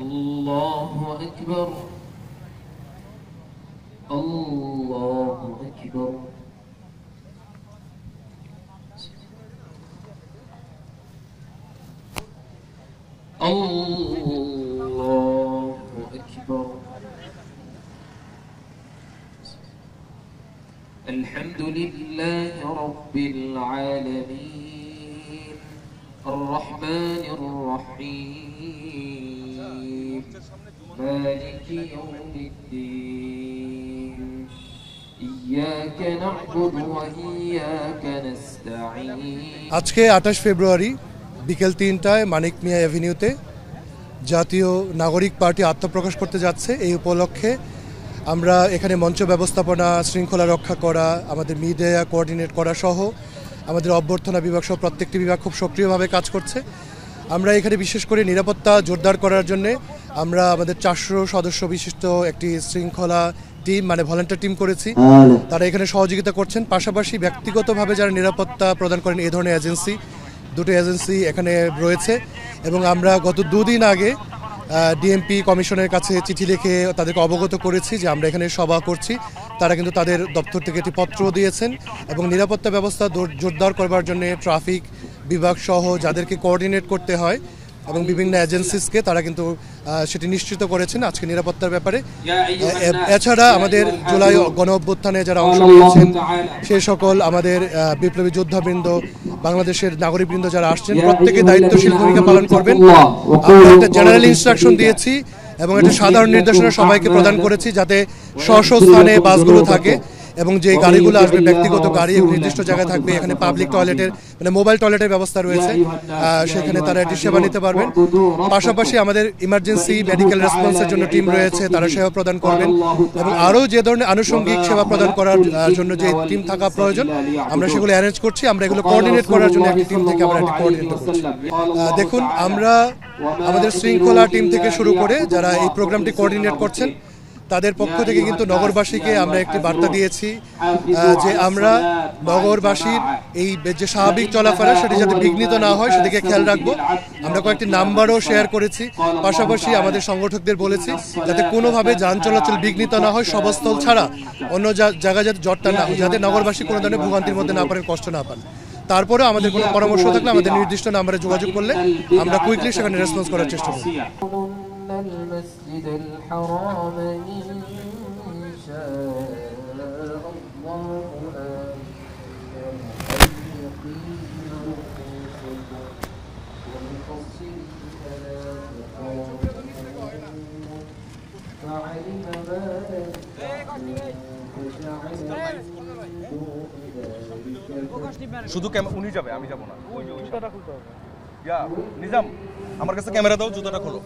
الله أكبر الله أكبر الله أكبر الحمد لله رب العالمين الرحمن الرحيم مالك يوم الدين إياك نعبد وإياك نستعين আজকে 28 ফেব্রুয়ারি বিকেল 3টায় মানিক মিয়া অ্যাভিনিউতে জাতীয় নাগরিক পার্টি আত্মপ্রকাশ করতে যাচ্ছে। এই উপলক্ষে আমরা এখানে মঞ্চ ব্যবস্থাপনা, শৃঙ্খলা রক্ষা করা, আমাদের মিডিয়া কোঅর্ডিনেট করা সহ আমাদের অভ্যর্থনা বিভাগ সহ প্রত্যেকটি বিভাগ খুব সক্রিয়ভাবে কাজ করছে। আমরা এখানে বিশেষ করে নিরাপত্তা জোরদার করার জন্য আমরা আমাদের 400 সদস্য বিশিষ্ট একটি শৃঙ্খলা টিম মানে ভলান্টিয়ার টিম করেছি। তারা এখানে সহযোগিতা করছেন। পাশাপাশি ব্যক্তিগতভাবে যারা নিরাপত্তা প্রদান করেন এই ধরনের দুটো এজেন্সি এখানে রয়েছে এবং আমরা গত 2 দিন আগে ডিএমপি কমিশনের কাছে চিঠি লিখে তাদেরকে অবগত করেছি যে আমরা এখানে সভা করছি। তারা কিন্তু তাদের দপ্তর থেকে একটি পত্র দিয়েছেন এবং নিরাপত্তা ব্যবস্থা জোরদার করবার জন্য ট্রাফিক বিভাগ সহ যাদেরকে কোঅর্ডিনেট করতে হয় এবং বিভিন্ন এজেন্সিসকে তারা কিন্তু সেটি নিশ্চিত করেছেন আজকে নিরাপত্তার ব্যাপারে। এছাড়া আমাদের জুলাই গণ অভ্যুত্থানে যারা অংশ নিয়েছেন সেই সকল আমাদের বিপ্লবী যোদ্ধাবৃন্দ, বাংলাদেশের নাগরিকবৃন্দ যারা আসছেন প্রত্যেকে দায়িত্বশীল ভূমিকা পালন করবেন। আমরা একটা জেনারেল ইনস্ট্রাকশন দিয়েছি এবং একটা সাধারণ নির্দেশনা সবাইকে প্রদান করেছি যাতে স্ব স্থানে বাসগুলো থাকে এবং যে গাড়িগুলো আসবে ব্যক্তিগত গাড়ি নির্দিষ্ট জায়গায় থাকবে। এখানে পাবলিক টয়লেটের মানে মোবাইল টয়লেটের ব্যবস্থা রয়েছে, সেখানে তারা এটি সেবা নিতে পারবেন। পাশাপাশি আমাদের ইমার্জেন্সি মেডিকেল রেসপন্সের জন্য টিম রয়েছে, তারা সেবা প্রদান করবেন এবং আরও যে ধরনের আনুষঙ্গিক সেবা প্রদান করার জন্য যে টিম থাকা প্রয়োজন আমরা সেগুলো অ্যারেঞ্জ করছি। আমরা এগুলো কোঅর্ডিনেট করার জন্য একটি টিম থেকে আমরা একটি কোঅর্ডিনেট করছি। দেখুন, আমরা আমাদের শৃঙ্খলা টিম থেকে শুরু করে যারা এই প্রোগ্রামটি কোঅর্ডিনেট করছেন তাদের পক্ষ থেকে কিন্তু নগরবাসীকে আমরা একটি বার্তা দিয়েছি যে আমরা নগরবাসীর এই যে স্বাভাবিক চলাফেরা সেটি যাতে বিঘ্নিত না হয় সেদিকে খেয়াল রাখবো। আমরা কয়েকটি নাম্বারও শেয়ার করেছি। পাশাপাশি আমাদের সংগঠকদের বলেছি যাতে কোনোভাবে যান চলাচল বিঘ্নিত না হয়, সভাস্থল ছাড়া অন্য জায়গায় যাতে জটটা না হয়, যাতে নগরবাসী কোনো ধরনের ভোগান্তির মধ্যে না পারেন, কষ্ট না পান। তারপরে আমাদের কোনো পরামর্শ থাকলে আমাদের নির্দিষ্ট নাম্বারে যোগাযোগ করলে আমরা কুইকলি সেখানে রেসপন্স করার চেষ্টা করব। المسجد الحرام إن شاء الله শুধু উনি যাবে, আমি যাব না। নিজাম, আমার কাছে ক্যামেরা দাও, জুতাটা খোলো।